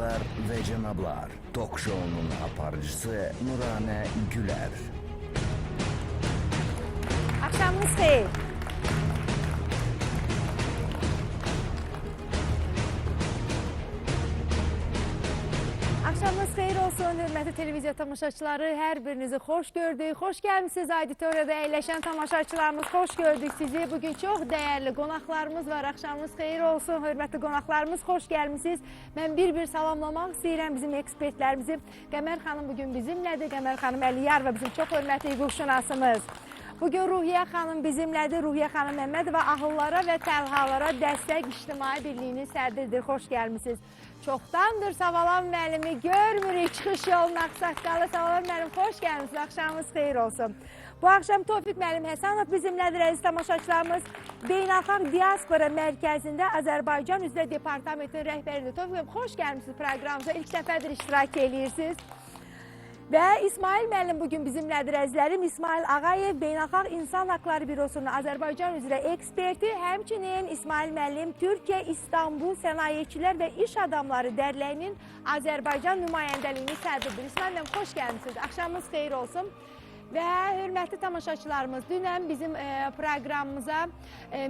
Beyler ve cenablar, Tok Show'nun aparıcısı Nurane Güler. Akşamınız xeyir. Akşamınız xeyir olsun, hörmətli televiziya tamaşaçıları. Hər birinizi xoş gördük. Xoş gəlmişsiniz auditoriyada əyləşən tamaşaçılarımız. Xoş gördük sizi. Bugün çox dəyərli qonaqlarımız var. Akşamınız xeyir olsun, hörmətli qonaqlarımız. Xoş gəlmişsiniz. Mən bir salamlamaq istəyirəm bizim ekspertlərimizi. Qəmər xanım bugün bizimlədir. Qəmər xanım Əliyar və bizim çox hörmətli hüquqşünasımız. Bugün Ruhiyyə xanım bizimlədir. Ruhiyyə xanım Məmmədova Ahıllara və Təlhalara Dəstək İctimai Birliyinin sədridir. Xoş gəlmişsiniz. Çoxdandır Savalan müəllimi görmürük çıxış yolun ağsaqqalı. Savalan müəllim, xoş gəlmişsiniz. Axşamınız xeyir olsun. Bu axşam Tofiq müəllim Həsənov bizimlədir, əziz tamaşaçılarımız. Beynəlxalq Diaspora Mərkəzində Azərbaycan üzrə departamentin rəhbəridir. Tofiq müəllim, xoş gəlmişsiniz proqramımıza. İlk dəfədir iştirak edirsiniz. Və İsmail müəllim bugün bizimlədir, əzizlərim. İsmail Ağayev, Beynəlxalq İnsan Haqları Bürosunun Azərbaycan üzrə eksperti. Həmçinin İsmail müəllim Türkiyə İstanbul Sənayeçilər və İş Adamları Dərnəyinin Azərbaycan nümayəndəliyinin sədridir. İsmail müəllim, xoş gəlmişsiniz. Axşamınız xeyir olsun. Və hörmətli tamaşaçılarımız, dünən bizim proqramımıza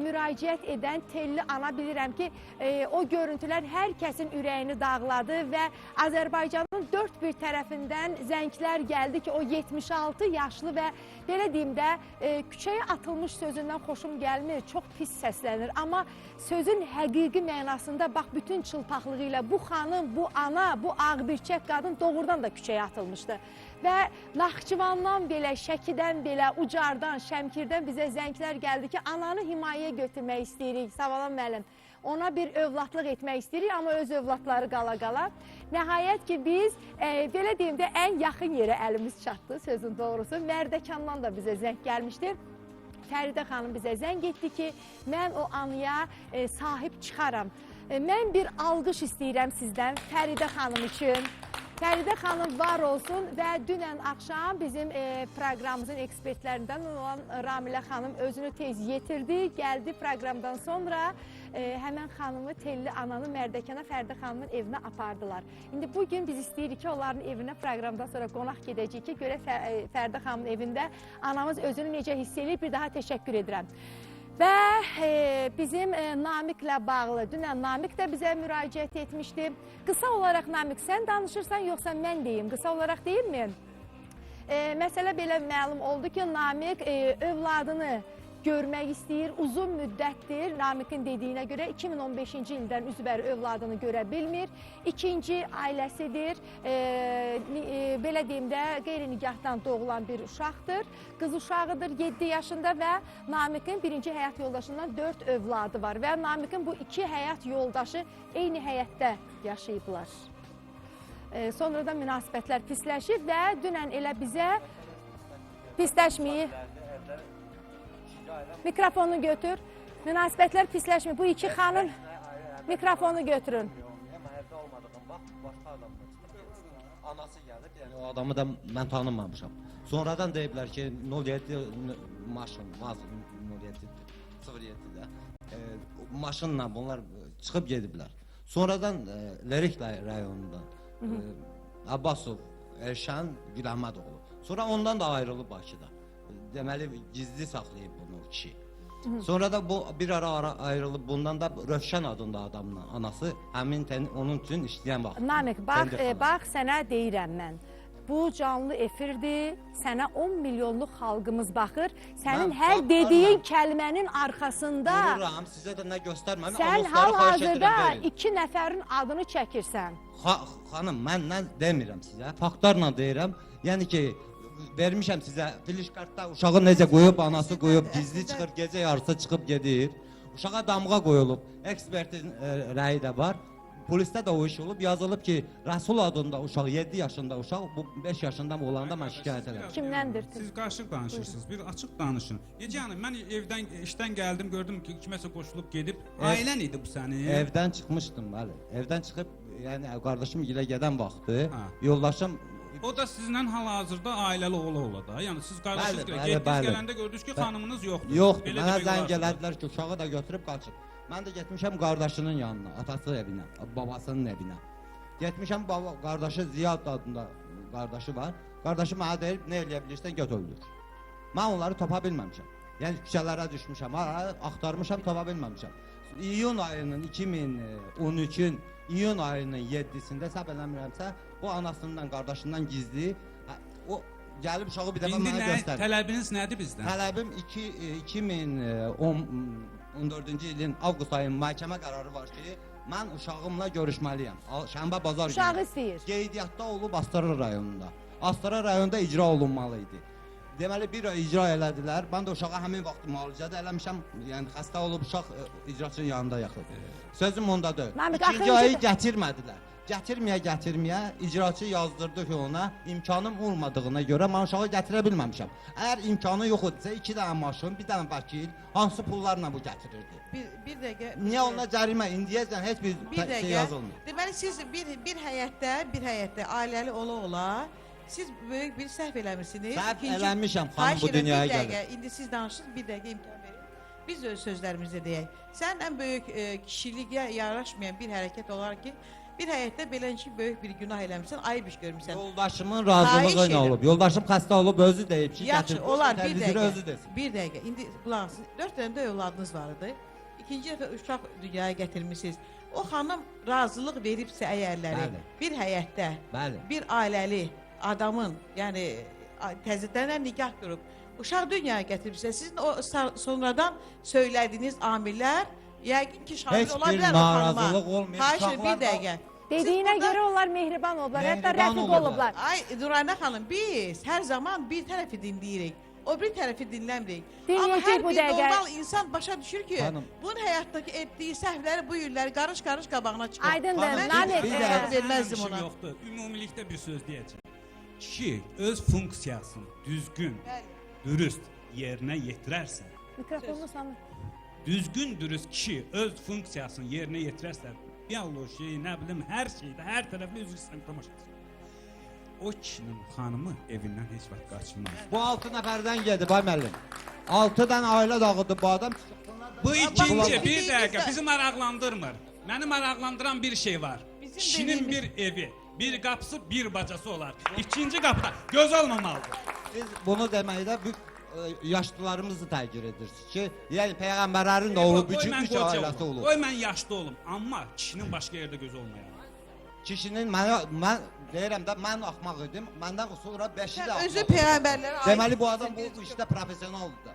müraciət edən Telli ana bilirəm ki, o görüntülər hər kəsin ürəyini dağladı və Azərbaycanın dörd bir tərəfindən zənglər gəldi ki, o 76 yaşlı və belə deyim də küçəyə atılmış sözündən xoşum gəlmir, çox pis səslənir. Amma sözün həqiqi mənasında bax bütün çılpaqlığı ilə bu xanım, bu ana, bu ağbirçək qadın doğrudan da küçəyə atılmışdı. Və Naxçıvandan belə, Şəkidən belə, Ucardan, Şəmkirdən bizə zənglər gəldi ki, ananı himayəyə götürmək istəyirik, Savalan müəllim. Ona bir övladlıq etmək istəyirik, amma öz övladları qala-qala. Nəhayət ki, biz, belə deyim də, ən yaxın yerə əlimiz çatdı, sözün doğrusu. Mərdəkandan da bizə zəng gəlmişdir. Fəridə xanım bizə zəng etdi ki, mən o anıya sahib çıxaram. Mən bir alqış istəyirəm sizdən Fəridə xanım üçün. Fəridə xanım var olsun və dünən axşam bizim proqramımızın ekspertlərindən olan Ramilə xanım özünü tez yetirdi, gəldi proqramdan sonra həmən xanımı Telli ananı Mərdəkana Fəridə xanımın evinə apardılar. İndi bugün biz istəyirik ki, onların evinə proqramdan sonra qonaq gedəcəyik ki, görə Fəridə xanımın evində anamız özünü necə hiss edir, bir daha təşəkkür edirəm. Və bizim Namiqlə bağlı, dünən Namiq də bizə müraciət etmişdi. Qısa olaraq Namiq, sən danışırsan, yoxsa mən deyim? Qısa olaraq deyim mi? Məsələ belə məlum oldu ki, Namiq övladını görmək istəyir, uzun müddətdir, Namiqin dediyinə görə 2015-ci ildən üzbəri övladını görə bilmir. İkinci ailəsidir, belə deyim də, qeyri-nigahdan doğulan bir uşaqdır. Qız uşağıdır 7 yaşında və Namiqin birinci həyat yoldaşından 4 övladı var və Namiqin bu iki həyat yoldaşı eyni həyətdə yaşayıblar. Sonradan münasibətlər pisləşib və dünən elə bizə pisləşməyib. Mikrofonu götür. Münasibətlər pisləşmir. Bu iki xanım mikrofonu götürün. Evdə olmadığım vaxt başqa adamla çıxıb anası gəlib, yəni o adamı da mən tanımamışam. Sonradan deyiblər ki, 07 maşın, 07-də maşınla bunlar çıxıb gediblər. Sonradan Lerik rayonundan Abbasov, Erşən, Güləhmədoğlu. Sonra ondan da ayrılıb Bakıda. Deməli, gizli saxlayıb bunu kişi. Sonra da bu bir ara ayrılıb, bundan da Rövşən adında adamla anası həmin onun üçün işləyən vaxt. Namiq, bax sənə deyirəm mən. Bu canlı efirdir, sənə 10 milyonluq xalqımız baxır. Sənin hər dediyin kəlmənin arxasında... Vururam, sizə də nə göstərməm. Sən hal-hazırda 2 nəfərin adını çəkirsən. Xanım, mən nə demirəm sizə, faktlarla deyirəm. Yəni ki, vermişəm sizə flişkartda uşağı necə qoyub, anası qoyub, gizli çıxır, gecə yarısı çıxıb gedir. Uşağa damğa qoyulub, ekspertin rəyi də var. Polisdə də o iş olub, yazılıb ki, Rəsul adında uşaq, 7 yaşında uşaq, bu 5 yaşında mı olanda mən şikayət edəm. Kimdəndir? Siz qarışıq danışırsınız, bir açıq danışın. Necə yəni, mən işdən gəldim, gördüm ki, kiməsə qoşulub gedib. Ailən idi bu sənin? Evdən çıxmışdım, bəli. Evdən çıxıb, yəni qardaşım gilə gedən vaxtı, yoldaşım... O da sizinlə hal-hazırda ailəli ola da. Yəni siz qardaşınız getdiniz, gələndə gördünüz ki, xanımınız yoxdur. Yoxdur, mənə zəng elədilər ki, uşağı da götürüb qaçıb. Mən də getmişəm qardaşının yanına, atası evinə, babasının evinə. Getmişəm baba qardaşı Ziyad adında qardaşı var. Qardaşı mənə deyir, nə eləyə bilirsən göt öldür. Mən onları tapa bilməmişəm. Yəni küçələrə düşmüşəm, axtarmışam, tapa bilməmişəm. İyun ayının 2013-ün iyun ayının 7-sində səhv eləmirəmsə, o anasından, qardaşından gizli o gəlib uşağı bir dəfə İndi mənə nə göstərdi. tələbiniz nədir bizdən? Tələbim 2014-cü ilin avqust ayının məhkəmə qərarı var ki, mən uşağımla görüşməliyəm. Şənbə bazar günü. Uşağı istəyir. Qeydiyyatda olub Astara rayonunda. Astara rayonunda icra olunmalı idi. Deməli bir ay icra elədilər. Mən də uşağa həmin vaxt müalicədə eləmişəm. Yəni xəstə olub uşaq icraçının yanında yatıb. Sözüm ondadır. İkinci ayı gətirmədilər. Gətirməyə icraçı yazdırdı ki ona imkanım olmadığına görə mən uşağı gətirə bilməmişəm. Əgər imkanı yox idisə 2 dənə maşın, bir dənə vəkil hansı pullarla bu gətirirdi? Bir dəqiqə. Niyə ona cərimə indiyəcən heç bir şey yazılmır? Deməli siz bir həyətdə ailəli ola siz böyük bir səhv eləmirsiniz. Səhv eləmişəm xanım bu dünyaya gəlir. İndi siz danışırsınız, bir dəqiqə imkan verin. Biz öz sözlərimizdə deyək. Sən ən böyük kişiliyə yaraşmayan bir hərəkət olar ki, bir həyətdə belənçi böyük bir günah eləmirsən, ayıb iş görmüsən. Yoldaşımın razılığı nə olub? Yoldaşım xəstə olub, özü deyib ki, Yaxşı, olar bir özü dəqiqə. desin. Bir dəqiqə. İndi qulağınız 4 dənə də övladınız var idi. İkinci dəfə uşaq dünyaya gətirmisiniz. O xanım razılıq veribsə əgərləri Bəli. bir həyətdə, Bəli. bir ailəli adamın, yəni təzədən nikah qurub uşaq dünyaya gətiribsə, sizin o sonradan söylədiyiniz amillər yəqin ki, şamil Heç ola bir bilər o xanıma. narazılıq olmayıb, Xahiş edirəm, bir uşaqlar da- dəqiqə. Dediyinə Siz burada- görə onlar mehriban olublar, hətta Mehriban rəfiq olublar. olublar. Ay Nurayna xanım, biz hər zaman bir tərəfi dinləyirik. O bir tərəfi dinləmirik. Amma Dinləyəcək hər bu bir dəqiqə. normal insan başa düşür ki, Xanım. bunun həyatdakı etdiyi səhvləri bu illəri qarış-qarış qabağına çıxır. Aydındır. Xanım, Namiq, bir Mən dəqiqə. cavab verməzdim Mənim işim ona. yoxdur. Ümumilikdə bir söz deyəcəm. Kişi öz funksiyasını düzgün, Bəli. dürüst yerinə yetirərsə, Mikrofonu sana. düzgün, dürüst kişi öz funksiyasını yerinə yetirərsə, bioloji, nə bilim, hər şeydə, hər tərəfli üzrsən tamaşasın. O kişinin xanımı evindən heç vaxt qaçmaz. Bu 6 nəfərdən gedib ay müəllim. 6 dənə ailə dağıdı bu adam. Bu ikinci Bax, bir bax, dəqiqə bax. bizi maraqlandırmır. Məni maraqlandıran bir şey var. Bizim Kişinin dediyimiz- bir evi, bir qapısı, bir bacası olar. İkinci qapıda göz olmamalıdır. Siz bunu deməkdə bu yaşlılarımızı təqdir edirsiniz ki, yəni peyğəmbərlərin də olub, Qoy mən 3 qoca ailəsi olum. olub. Qoy mən yaşlı olum, amma kişinin başqa yerdə gözü olmayar. Kişinin mən deyirəm də mən axmaq idim. Məndən sonra 5-i Sən də axmaq. özü oldu. peyğəmbərlərə aid Deməli bu adam etmisən, bu işdə professionaldır da.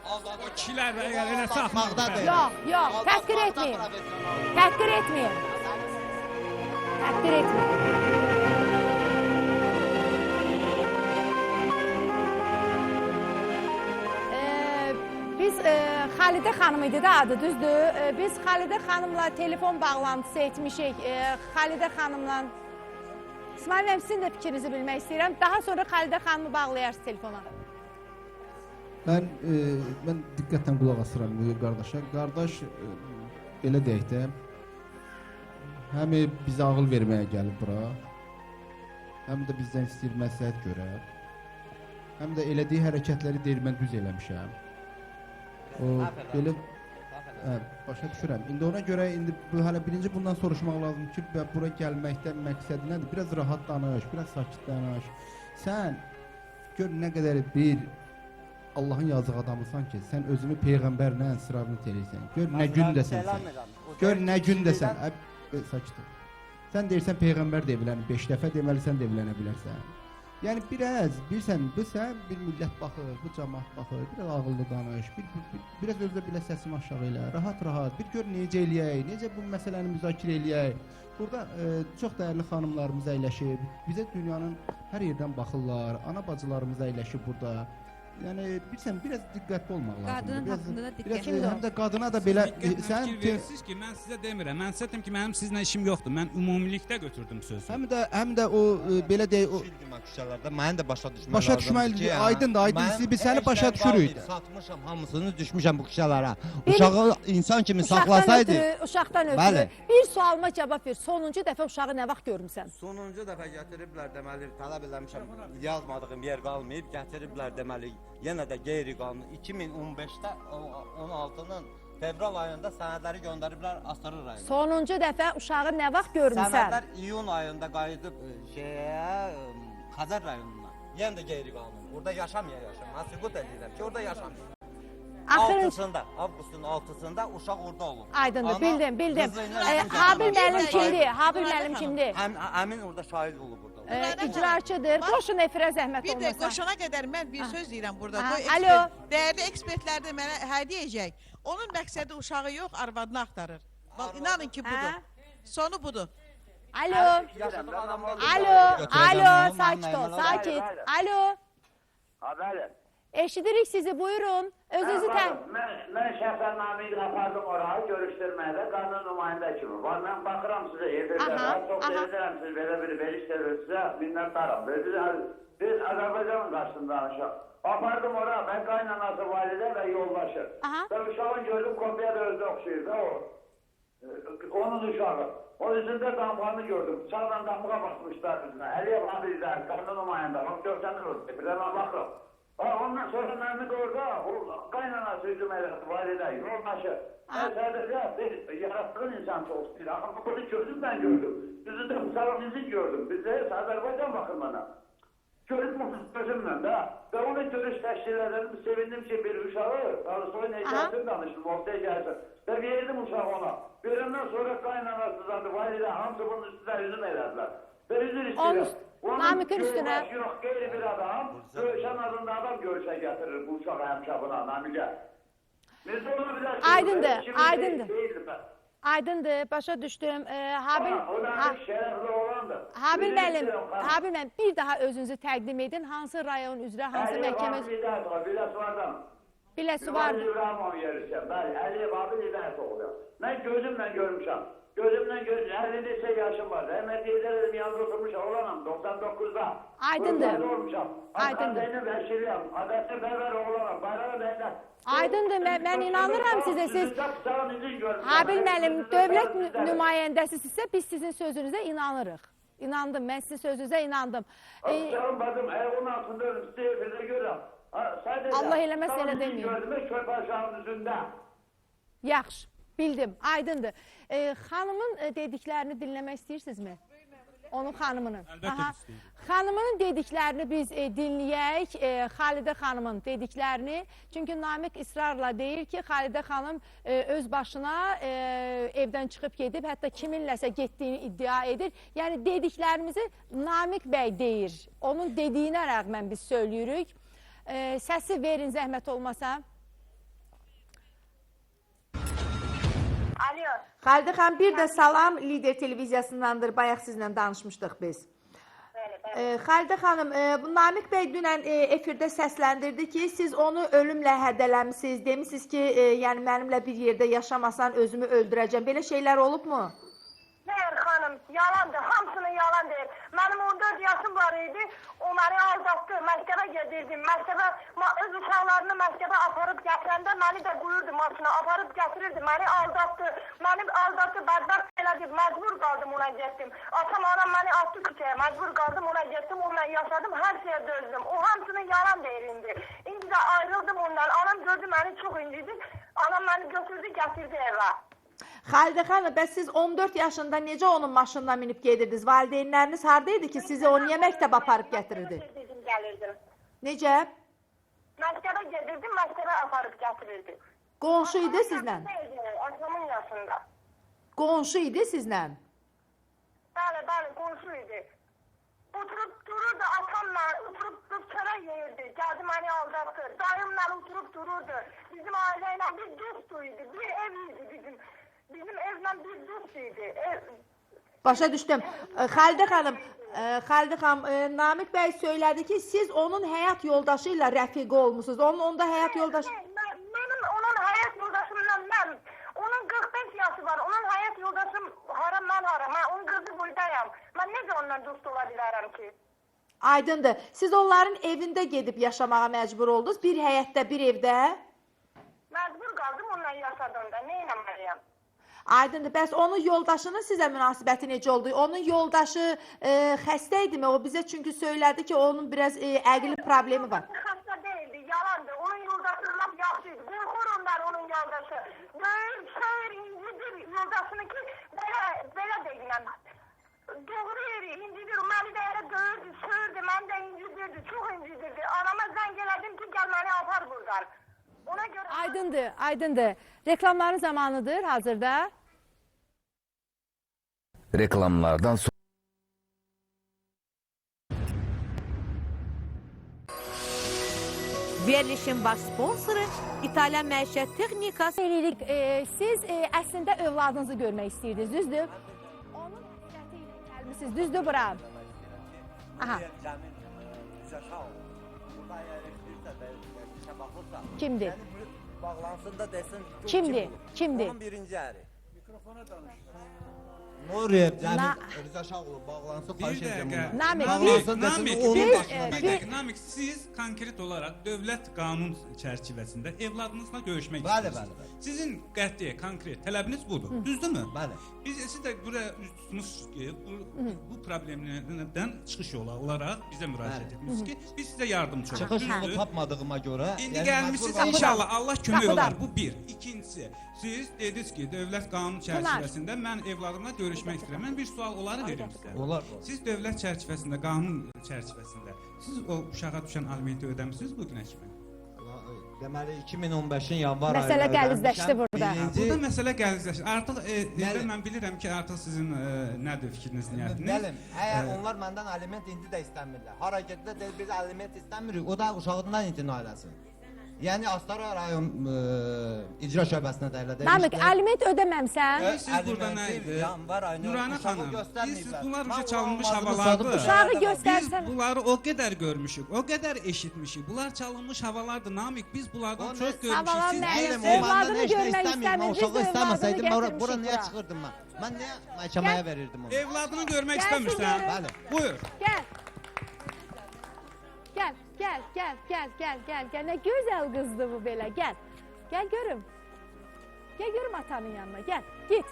O kişilər əgər eləsə Axmaqda axmaqda. deyil. Yox, yox, təhqir etməyin. Təhqir etməyin. Təhqir etməyin. Biz Xalidə xanım idi da adı, düzdür? Biz Xalidə xanımla telefon bağlantısı etmişik. Xalidə xanımla İsmail müəllim, sizin də fikrinizi bilmək istəyirəm. Daha sonra Xalidə xanımı bağlayarsınız telefona. Mən diqqətlə qulaq asıram bu qardaşa. Qardaş belə deyək də həm bizə ağıl verməyə gəlib bura, həm də bizdən istəyir məsləhət görə. Həm də elədiyi hərəkətləri deyir mən düz eləmişəm. O belə başa düşürəm. İndi ona görə indi bu hələ birinci bundan soruşmaq lazım ki, bura gəlməkdən məqsəd nədir? Biraz rahat danış, biraz sakit danış. Sən gör nə qədər bir Allahın yazığı adamısan ki, sən özünü peyğəmbərlə sıravını eləyirsən. Gör nə gündəsən sən. Gör nə gündəsən. Sakit ol. Sən deyirsən peyğəmbər də evlənir 5 dəfə, deməli sən də evlənə bilərsən. Yəni biraz bilsən, bir millət baxır, bu cəmaət baxır, biraz ağıllı danış, biraz özdə belə səsini aşağı elə, rahat, bir gör necə eləyək, necə bu məsələni müzakirə eləyək. Burada çox dəyərli xanımlarımız əyləşib, bizə dünyanın hər yerdən baxırlar, ana bacılarımız əyləşib burada. Yəni bilirsən, biraz diqqətli olmaq lazımdır. Qadının haqqında da diqqətli Biraz həm də qadına da belə sən Sən ki, mən sizə demirəm. Mən sizə deyim ki, mənim sizinlə işim yoxdur. Mən ümumilikdə götürdüm sözü. həm də o belə deyək o küçələrdə məni də başa düşmək Başa lazımdır düşmək- ki, aydındır, aydın. Biz səni başa düşürük də. Satmışam hamısını, düşmüşəm bu küçələrə. Bir- Uşağı insan kimi Uşaqdan saxlasaydı. uşaqdan ötürü. Bəli. Bir sualıma cavab ver. Sonuncu dəfə uşağı nə vaxt görmüsən? Sonuncu dəfə gətiriblər deməli, tələb eləmişəm, yazmadığım yer qalmayıb, gətiriblər deməli, yenə də qeyri-qanuni 2015-də 16-nın fevral ayında sənədləri göndəriblər Astara rayonuna. Sonuncu dəfə uşağı nə vaxt görmüsən? Sənədlər iyun ayında qayıdıb Xəzər rayonuna. Yenə də qeyri-qanuni. Orada yaşamaya. Mən sübut edirəm ki, orada yaşamıyor. Axırıncı Avqustun 6-sında uşaq orada olub. Aydındır, Ana bildim. qızı ilə Habil müəllim şahid- kimdir? Habil müəllim kimdir? Əmin orada şahid olub burada. İcraçıdır. Qoşun efirə zəhmət Bir də olmasa. qoşana qədər mən bir söz deyirəm burada. Aha, Qoy alo. Dəyərli ekspertlər də mənə hədiyyə edəcək. Onun məqsədi uşağı yox, arvadını axtarır. Bax, inanın ki, budur. Sonu budur. Alo. Yaşadıq adamlar. Alo, sakit ol, sakit. Alo. Ha, bəli. Eşidirik sizi, buyurun. Özünüzü tə... Mən şəxsən Namiqlə apardım oraya görüşdürməyə qanun nümayəndə kimi. Mən baxıram sizə efirlərə, çox sevinirəm siz belə bir veriş sizə minnətdaram. Biz Azərbaycanın qarşısında danışaq. Apardım oraya, mən qaynanası validə və yoldaşı. Və uşağın gördüm, kopya da özü oxşuyur da o. Onun uşağı. O üzündə damğanı gördüm. Sağdan damğa basmışlar üzünə. Əliyə Fadildən, qanun nümayəndə. Bax, görsənir orada. Bir də mən baxıram. Ondan sonra Məhmud orada, qaynanası hücum elədi, validə, yoldaşı. Sədədə bir yarattığın insan çox istəyir. Amma bunu gördüm, mən gördüm. Düzündə bıçağın izi gördüm. Bizdə Azərbaycan baxımına. Görüb gözümlə də. Və onu görüş təşkil edelim, sevindim ki bir uşağı, soyun hekayətini danışdım, ortaya gəlsin. Və verdim uşağı ona. Verəndən sonra qaynanası zaten validə, hamısı bunun üstündə hücum elədilər. Və üzür istəyirəm. Namik'in üstüne. Yok, geri bir adam, Gölşen adında adam görüşe getirir bu uşağı hemşabına, Namik'e. Aydındır, başa düşdüm. Habil müəllim, bir daha özünüzü təqdim edin. Hansı rayon üzrə, hansı məhkəmə üzrə? Biləsuvardır. Əliyev abi İləhət oğlu. Mən gözümlə görmüşəm. Gözümdən gözüm, 50 neçə yaşım var. Əhməd Yedir'in yanında oturmuşam, olanam 99'da. Aydındır. Aydındır. Adətli bəvər oğlanam, bayrağı bəylər. Aydındır, mən inanıram sizə. Siz Habil müəllim, dövlət nümayəndəsisinizsə, biz sizin sözünüzə inanırıq. İnandım, mən sizin sözünüzə inandım. Canım bacım, ayağımın altında ölüm, size efirde görürüm. Allah eləməz elə demeyin. Gördüm, köp aşağının üzündə. Yaxşı, bildim, aydındır. Xanımın dediklərini dinləmək istəyirsinizmi? Onun xanımının. Əlbəttə istəyirəm. Xanımının dediklərini biz dinləyək, Xalidə xanımın dediklərini. Çünki Namik israrla deyir ki, Xalidə xanım öz başına evdən çıxıb gedib, hətta kiminləsə getdiyini iddia edir. Yəni dediklərimizi Namik bəy deyir. Onun dediyinə rəğmən biz söyləyirik. Səsi verin zəhmət olmasa. Alo. Xalidə xanım, bir də salam, Lider televiziyasındandır, bayaq sizlə danışmışdıq biz. Xalidə xanım, Namik bəy dünən efirdə səsləndirdi ki, siz onu ölümlə hədələmisiniz, demişsiniz ki, yəni mənimlə bir yerdə yaşamasan özümü öldürəcəm. Belə şeylər olubmu? Hayır hanım, yalandır, hamısını yalan deyir. Benim 14 yaşım var idi, o beni aldattı, məktəbə gedirdim, öz uşaqlarını məktəbə aparıb gətirəndə məni də buyurdu maşına, aparıb gətirirdi, məni aldattı, bədbəxt elədi, məcbur qaldım ona getdim. Atam, anam məni attı küçəyə, məcbur qaldım ona getdim, onunla yaşadım, hər şeyə dözdüm. O hamısını yalan deyir indi. İndi də ayrıldım ondan, anam gördü məni çox incidi, anam məni götürdü, gətirdi evə. Xalidə xanım, bəs siz 14 yaşında necə onun maşınına minib gedirdiniz? Valideynləriniz haradaydı ki, sizi o niyə məktəbə aparıb gətirirdi? Gəlirdim. Necə? Məktəbə gedirdim, məktəbə aparıb gətirirdi. Qonşu idi sizlə? Atamın yaşında. Qonşu idi sizlə? Bəli, qonşu idi. Oturub dururdu atamla, oturub çörək yeyirdi, gəldi məni aldattı. Dayımla oturub dururdu. Bizim ailəyə bir dost idi, bir ev idi bizim evlə bir dost idi. Başa düşdüm. Xalidə xanım, Namik bəy söylədi ki, siz onun həyat yoldaşı ilə rəfiqə olmusunuz. Onda həyat yoldaşı... Mənim onun həyat yoldaşımla onun 45 yaşı var. Onun həyat yoldaşım haram, mən haram. Mən onun qızı buydayam. Mən necə onunla dost ola bilərəm ki? Aydındır. Siz onların evində gedib yaşamağa məcbur oldunuz. Bir həyətdə, bir evdə. Məcbur qaldım onunla yaşadığımda. Nə eləməliyəm? Aydındır. Bəs onun yoldaşının sizə münasibəti necə oldu? Onun yoldaşı xəstə idimi? O bizə çünki söylədi ki, onun biraz əqli problemi var. Xəstə deyildi, yalandır. Onun yoldaşı lap yaxşıydı. Qorxur onlar onun yoldaşı. Böyür, söyür, incidir yoldaşını ki belə deyiləm. Doğru yeri incidir, məni də elə döyürdü, söyürdü, məni də incidirdi, çox incidirdi. Anama zəng elədim ki, gəl məni apar buradan. Ona görə... Aydındır, aydındır. Reklamların zamanıdır hazırda. Reklamlardan sonra Verilişin baş sponsoru İtalyan Məişət Texnikası. Siz əslində övladınızı görmək istəyirdiniz, düzdür? Onun həsrəti ilə gəlmişsiniz, düzdür bura? Aha. Kimdir? Bağlansın da desin. Kimdir? Kimdir? Onun birinci əri. Nuriye, Cəmil Rıza Şahoğlu bağlansın, Bir xahiş edirəm dəqiqə. ondan. Namik, Bağlansın desin, onun başına Bir gəlir. dəqiqə. Namik, siz konkret olaraq dövlət qanun çərçivəsində evladınızla görüşmək Bəli, istəyirsiniz. bəli, bəli. Sizin qəti, konkret tələbiniz budur, düzdürmü? Bəli. Siz də buraya üz tutmuşsunuz ki, bu problemlərdən çıxış yolu olaraq bizə müraciət etmişsiniz ki, biz sizə yardımcı olaq. Çıxış yolu tapmadığıma görə... İndi yəni gəlmişsiniz məcbur- inşallah Allah kömək Qapıdan. olar. Bu bir. İkincisi, siz dediniz ki, dövlət qanun çərçivəsində mən evladımla görüşmək istəyirəm. Mən bir sual onları verim sizə. Olar. Siz dövlət çərçivəsində, qanun çərçivəsində siz o uşağa düşən alimenti ödəmisiniz bu günə kimi? Deməli 2015-in yanvar ayında Məsələ gəlizləşdi ödəmişəm. burada. Burada məsələ gəlizləşir. Artıq mən bilirəm ki, artıq sizin nədir fikriniz, niyyətiniz? Bəli, əgər onlar məndən aliment indi də istəmirlər. Hara getdə deyir biz aliment istəmirik. O da uşağından imtina eləsin. Yəni Astara rayon icra şöbəsinə də elə Namik, demişlər. aliment ödəməmsən? Siz burada nə idi? Yanvar ayında Nuranə uşağı xanım, göstərməyiblər. bunlar Mən uşa çalınmış ulan havalardır. Uşağı Biz göstərsən. bunları o qədər görmüşük, o qədər eşitmişik. Bunlar çalınmış havalardır. Namik, biz bunlardan O çox nə- görmüşük. Havalar Siz nə- Deyirəm, o Övladını məndən heç nə görmək istəmir. Mən istəmir, biz uşağı də istəməsəydim, övladını bura niyə gətirmişik çıxırdım mən? Mən niyə məhkəməyə verirdim onu? evladını görmək Gəlsin istəmirsən? görün. Bəli. Buyur. Gəl. Gəl, gəl, gəl, gəl, gəl, gəl, gəl. Nə gözəl qızdı bu belə, gəl. Gəl görüm. Gəl görüm atanın yanına, gəl, git.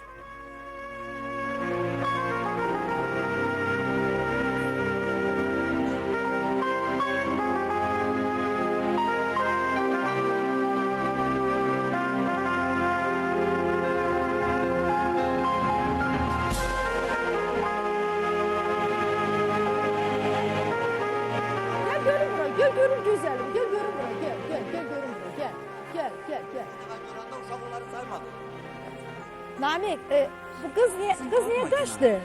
Gel görüm buraya, gel görüm güzelim, gel görüm buraya, gel görüm buraya, gel. Görəndə uşaq onları saymadı. Namik, bu kız niye kaçtı?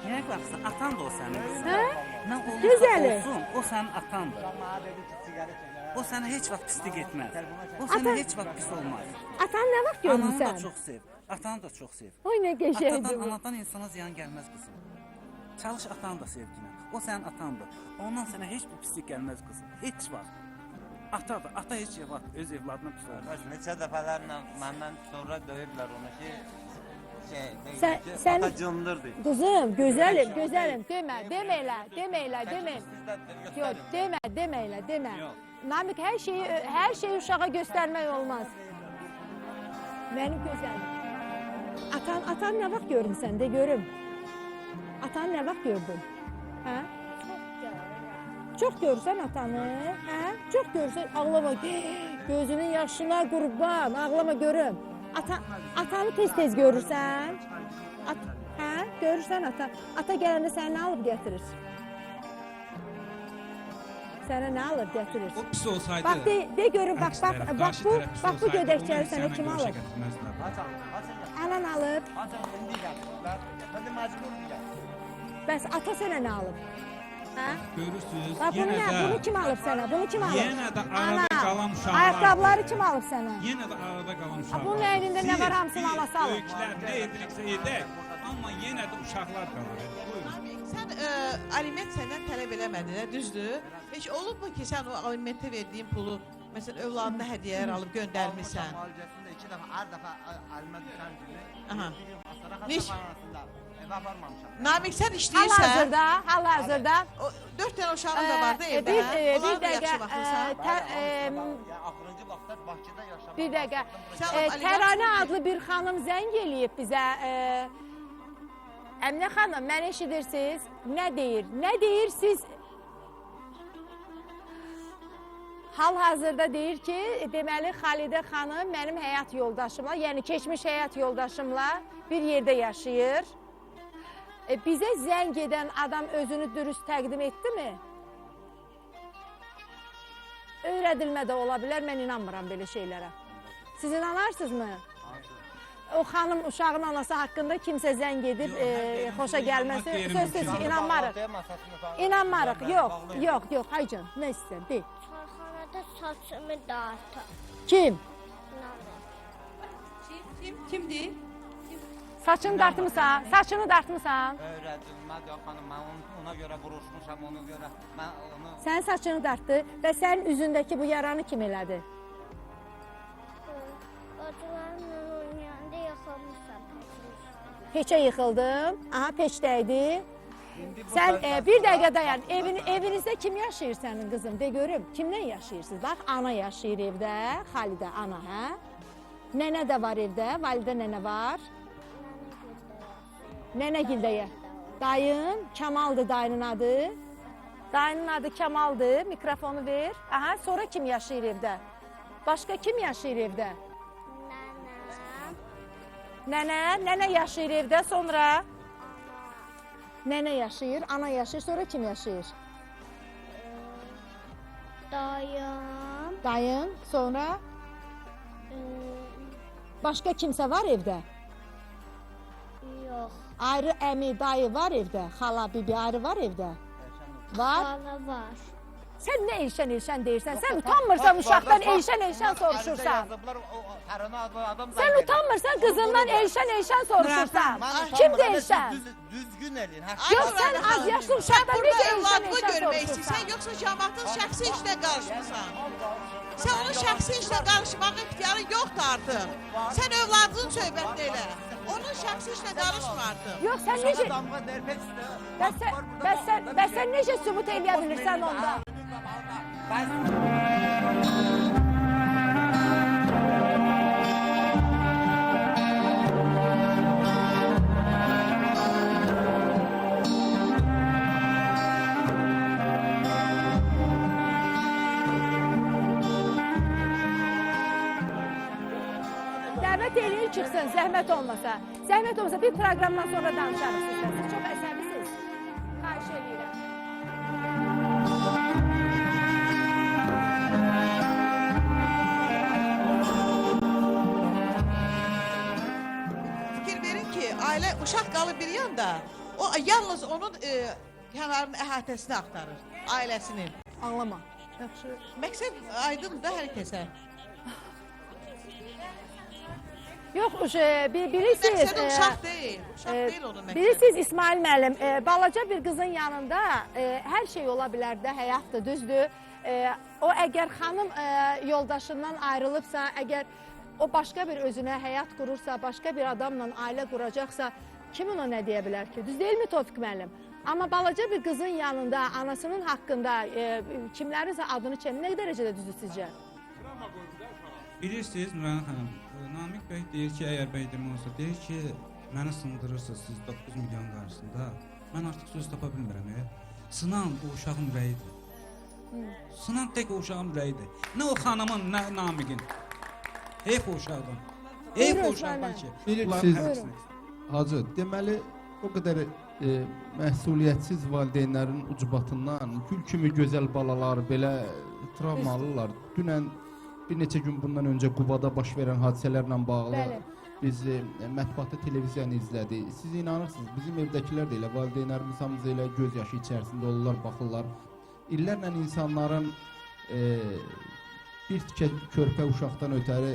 Niyə qalxsın? Atan da o sənin. Hə? Nə olursa Güzəli. olsun, o sənin atandır. O sənə heç vaxt pislik etməz. O Ata- sənə heç vaxt pis olmaz. Atan ne vaxt Ananı gördün da sen? çox sev. Atanı da çox sev. Oy ne geçeydi Atadan, bu. anadan insana ziyan gəlməz qızım. Çalış atanı da sevginə. O sənin atandır. Ondan sənə heç bir pislik gəlməz qızım. Heç vaxt. Atadır. Ata heç vaxt öz evladına pis olmaz. Neçə dəfələrlə məndən sonra döyüblər onu ki, Sen- atacımdırdı. Kızım, güzelim, deme, deme. Yok, deme. Namik her şeyi uşağa göstermek olmaz. Benim güzelim. Atan ne vakit gördün sen de görüm. Atan ne vakit gördün? Ha? Çok görsen atanı, ha? Çok görsen ağlama. Gözünün yaşına kurban, ağlama görüm. Atanı tez görürsen. Ha? Görürsen ata gelende sen ne alıp getirir? Sana ne alıp getirir? O pis olsaydı. Bak de görün bak əks bak tərəf, bak qarşı bu tərəf pis bak bu olsaydı, gödəkçəni onu sənə sənə kim görüşə alır? gətirməzdilər. Anan alır. indi gətiriblər. Mən də məcburdur ya. Bəs ata sənə nə alıb? Ha? Görürsüz, Bak bunu yenə ne? də Bunu kim alıb sənə? Bunu kim alıb? Yenə də arada qalan uşaqlar. Ayaqqabıları kim alıb sənə? Yenə də arada qalan uşaqlar. bunun əynində nə var, hamısını Siz, anası alır. Böyüklər nə ediriksə edək, amma yenə də uşaqlar qalır. Buyurun. Sən aliment səndən tələb eləmədilər, düzdür? Heç olubmu ki, sən o alimentə verdiyin pulu məsələn övladına hədiyyələr alıb göndərmisən? Müalicəsində 2 dəfə, hər dəfə əlimə düşən kimi. Aha. Astara Neç- xəstəxanasında evə aparmamışam. Namik sən işləyirsən. Hal-hazırda 4 dənə uşağın da vardı evdə. bir hə? Onlara da dəqiqə yaxşı baxırsan. Ya axırıncı vaxtlar Bakıda yaşamaq. bir dəqiqə Sən o Təranə oliqarx- adlı bir xanım zəng eləyib bizə. Əminə xanım, məni eşidirsiniz? Nə deyir? Siz Hal-hazırda deyir ki, deməli Xalidə xanım mənim həyat yoldaşımla, yəni keçmiş həyat yoldaşımla bir yerdə yaşayır. Bizə zəng edən adam özünü dürüst təqdim etdimi? Öyrədilmə də ola bilər, mən inanmıram belə şeylərə. Siz inanarsınızmı? O xanım uşağın anası haqqında kimsə zəng edib, xoşa gəlməsi, söz inanmarıq. İnanmarıq, yox, haycan, nə istəyir, deyil. Çayxanada saçımı dağıtır. Kim? Kimdir? Saçını dartmısan, saçını dartmısan. Öyrədilməz ya xanım, mən ona görə vuruşmuşam, ona görə mən onu... Sən saçını dartdı və sənin üzündəki bu yaranı kim elədi? Bacılarımla oynayanda yaxalmışam. Peçə yıxıldım, aha peçdəydi. Sən bir dəqiqə dayan, evinizdə kim yaşayır sənin qızım, de görüm, kimlə yaşayırsınız? Bax, ana yaşayır evdə, Xalidə ana, hə? Nənə də var evdə, validə nənə var. Nənəgildəyə. Dayın, Kamaldır dayının adı. Dayının adı Kamaldır, mikrofonu ver. Aha, sonra kim yaşayır evdə? Başqa kim yaşayır evdə? Nənə yaşayır evdə, sonra? Nənə yaşayır, ana yaşayır, sonra kim yaşayır? Dayım. Dayın, sonra? Başqa kimsə var evdə? Yox. Ayrı əmi, dayı var evdə, xala, bibi ayrı var evdə? Var? Xala var. Sən nə elşən deyirsən? Sən utanmırsan uşaqdan elşən soruşursan. Sən utanmırsan qızından elşən soruşursan. Kimdir elşən? Düzgün elin. Yox, sən az yaşlı uşaqdan necə elşən görmək soruşursan? istəyirsən, yoxsa cəmaatın şəxsi işlə qarışmısan? Sən onun şəxsi işlə qarışmağa ixtiyarın yoxdur artıq. Sən övladının söhbətini elə. Onun şəxsi işlə qarışma artıq. Yox, sən necə... Bəs sən necə sübut eləyə bilirsən onda? Dəvət eləyin çıxsın, zəhmət olmasa. Zəhmət olmasa bir proqramdan sonra danışarıq sizlə. Siz çox əsəbisiz. Xahiş edirəm. Fikir verin ki, ailə uşaq qalır bir yanda, o yalnız onun kənarının əhatəsini axtarır, ailəsinin. Anlama. Yaxşı. Məqsəd aydındır da hər kəsə. Yox, bilirsiniz... Məqsəd uşaq deyil, onun məqsədi. Bilirsiniz İsmail müəllim, balaca bir qızın yanında hər şey ola bilər də, həyatdır, düzdür. O əgər xanım yoldaşından ayrılıbsa, əgər o başqa bir özünə həyat qurursa, başqa bir adamla ailə quracaqsa, kim ona nə deyə bilər ki? Düz deyilmi Tofiq müəllim? Amma balaca bir qızın yanında, anasının haqqında kimlərinsə adını çəkmək nə dərəcədə düzdür sizcə? Bilirsiniz Nurhan xanım, Namiq bəy deyir ki, əgər bəy demə olsa, deyir ki, məni sındırırsınız siz 9 milyon qarşısında. Mən artıq söz tapa bilmirəm. Sınan o uşağın ürəyidir. Sınan tək o uşağın ürəyidir. Nə o xanımın, nə Namiqin. Heyf o uşaqdan. Heyf o uşaqdan ki. Bilirsiniz, Hacı, deməli o qədər məsuliyyətsiz valideynlərin ucbatından gül kimi gözəl balalar belə travmalılar. Dünən bir neçə gün bundan öncə Qubada baş verən hadisələrlə bağlı biz mətbuatda televiziyanı izlədik. Siz inanırsınız, bizim evdəkilər də elə, valideynlərimiz hamımız elə göz yaşı içərisində olurlar, baxırlar. İllərlə insanların bir tikə körpə uşaqdan ötəri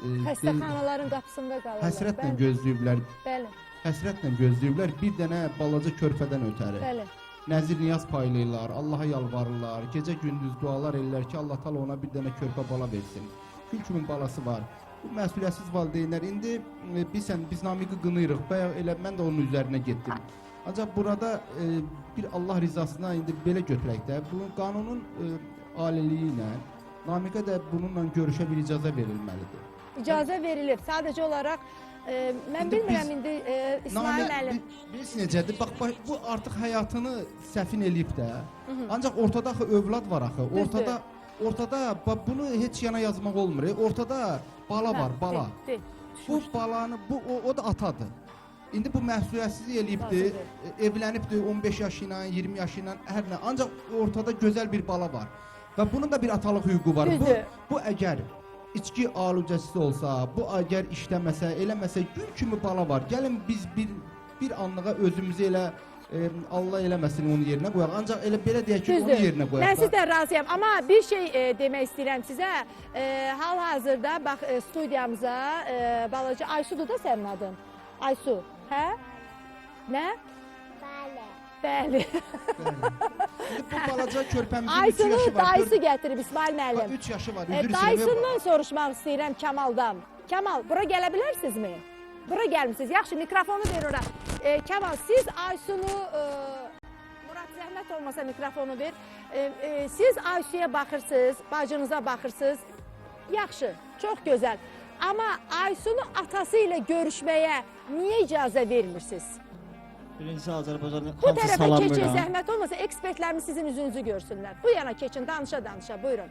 Xəstəxanaların qapısında qalırlar. Həsrətlə gözləyiblər. Bəli. Həsrətlə gözləyiblər bir dənə balaca körpədən ötəri. Bəli. Nəzir niyaz paylayırlar, Allaha yalvarırlar, gecə gündüz dualar edirlər ki, Allah Taala ona bir dənə körpə bala versin. Gül kimin balası var. Bu məsuliyyətsiz valideynlər indi biz Namiqi qınayırıq. Bayaq elə mən də onun üzərinə getdim. Ancaq burada bir Allah rizasına indi belə götürək də, bunun qanunun aliliyi ilə Namiqə də bununla görüşə bir icazə verilməlidir. İcazə verilib. Sadəcə olaraq mən bilmirəm indi İsmail müəllim. Bilirsiniz necədir? Bax bu artıq həyatını səfin eləyib də. Ancaq ortada axı övlad var axı. Ortada ortada bunu heç yana yazmaq olmur. Ortada bala var, bala. Bu balanı o da atadır. İndi bu məsuliyyətsizlik eləyibdi, evlənibdi 15 yaşı ilə, 20 yaşı ilə, hər nə. Ancaq ortada gözəl bir bala var. Və bunun da bir atalıq hüququ var. Bu əgər içki alücəsi olsa, bu əgər işləməsə, eləməsə, gül kimi bala var. Gəlin biz bir anlığa özümüzü elə Allah eləməsin onun yerinə qoyaq. Ancaq elə belə deyək ki, onun yerinə qoyaq. Mən sizdən razıyam. Amma bir şey demək istəyirəm sizə. Hal-hazırda bax studiyamıza balaca Aysudur da sənin adın. Aysu, hə? Nə? Bəli. Bu balaca körpəmizin 3 Aysunu yaşı var. dayısı gətirib İsmail müəllim. 3 yaşı var. Üzr istəyirəm. Dayısından soruşmaq istəyirəm Kamaldan. Kamal, bura gələ bilərsinizmi? Bura gəlmisiniz. Yaxşı, mikrofonu ver ora. Kamal, siz Aysunu, Murat zəhmət olmasa mikrofonu ver. Siz Aysuya baxırsınız, bacınıza baxırsınız. Yaxşı, çox gözəl. Amma Aysunu atası ilə görüşməyə niyə icazə vermirsiniz? Birincisi Azərbaycanı Bu tərəfə keçin, zəhmət olmasa ekspertlərimiz sizin üzünüzü görsünlər. Bu yana keçin, danışa, buyurun.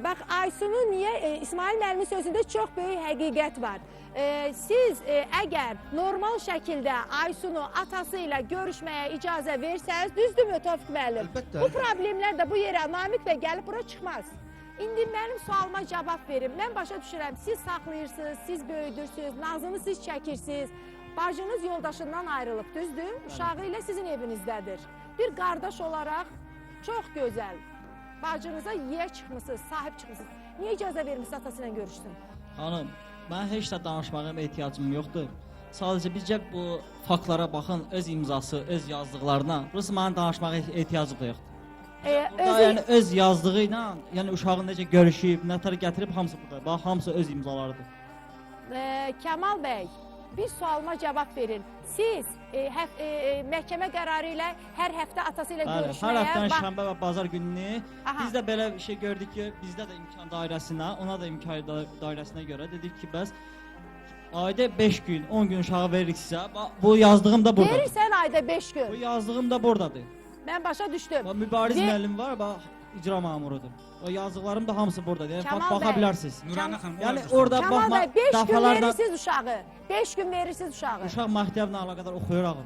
Bax, Aysunu niyə, İsmail müəllimin sözündə çox böyük həqiqət var. Siz əgər normal şəkildə Aysunu atası ilə görüşməyə icazə versəniz, düzdürmü Tofiq müəllim? Bu problemlər də bu yerə Namiq bəy gəlib bura çıxmaz. İndi mənim sualıma cavab verin. Mən başa düşürəm, siz saxlayırsınız, siz böyüdürsünüz, nazını siz çəkirsiniz. Bacınız yoldaşından ayrılıb, düzdür? Uşağı ilə sizin evinizdədir. Bir qardaş olaraq çox gözəl. Bacınıza yiyə çıxmısınız, sahib çıxmısınız. Niyə icazə vermişsiniz atası ilə görüşsün? Xanım, mən heç də danışmağım ehtiyacım yoxdur. Sadəcə bizcə bu faktlara baxın, öz imzası, öz yazdıqlarına. Burası mənim danışmağa ehtiyacım da yoxdur. Yəni öz yazdığı ilə, yəni uşağın necə görüşüb, nətər gətirib hamısı burada. Bax, hamısı öz imzalarıdır. Kamal bəy, bir sualıma cavab verin. Siz məhkəmə qərarı ilə hər həftə atası ilə görüşməyə... Hər həftənin şənbə və bazar gününü biz də belə bir şey gördük ki, bizdə də imkan dairəsinə, ona da imkan dairəsinə görə dedik ki, bəs ayda 5 gün, 10 gün uşağı veririk sizə. Bu yazdığım da buradadır. Verirsən ayda 5 gün. Bu yazdığım da buradadır. Mən başa düşdüm. Mübariz müəllim var, bax, icra məmurudur. O yazdıqlarım da hamısı buradadır. Yəni, baxa bilərsiniz. Nurana xanım, yəni, orada Kamal bəy, 5 gün dəfələrlə... verirsiniz uşağı. 5 gün verirsiniz uşağı. Uşaq məktəblə əlaqədar oxuyur ağım.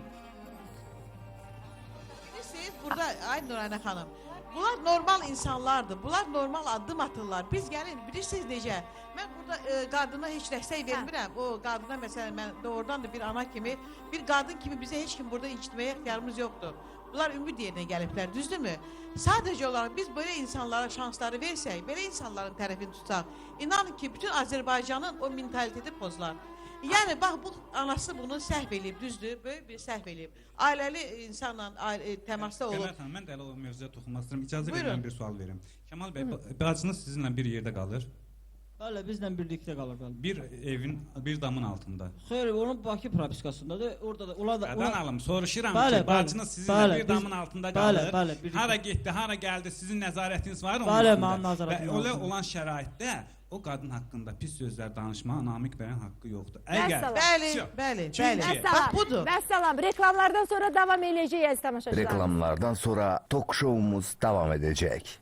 Siz burada, ay Nurana xanım, bunlar normal insanlardır. Bunlar normal addım atırlar. Biz gəlin, bilirsiniz necə? Mən burada qadına heç dəstək vermirəm. O qadına məsələn, mən doğrudan da bir ana kimi, bir qadın kimi bizə heç kim burada incitməyə ixtiyarımız yoxdur. Bunlar ümid yerinə gəliblər, düzdürmü? Sadəcə olaraq biz belə insanlara şansları versək, belə insanların tərəfini tutsaq, inanın ki, bütün Azərbaycanın o mentaliteti pozular. Yəni, bax, bu anası bunu səhv eləyib, düzdür, böyük bir səhv eləyib. Ailəli insanla təmasda olub. Qəmər xanım, mən də elə o mövzuya toxunmaq istəyirəm. İcazə verin, bir sual verim. Kemal bəy, bacınız sizinlə bir yerdə qalır. Bəli, bizlə birlikdə qalır. Bir evin, bir damın altında. Xeyr, onun Bakı propiskasındadır. Orada da onlar da alım, soruşuram ki, bacınız sizinlə bir damın altında qalır. Hara getdi, hara gəldi, sizin nəzarətiniz var onun üstündə. Bəli, mənim nəzarətim var. Və elə olan şəraitdə o qadın haqqında pis sözlər danışmağa Namiq bəyin haqqı yoxdur. Bəli. Bax budur. Vəssalam. Reklamlardan sonra davam edəcəyik əziz tamaşaçılar. Reklamlardan sonra tok showumuz devam edecek.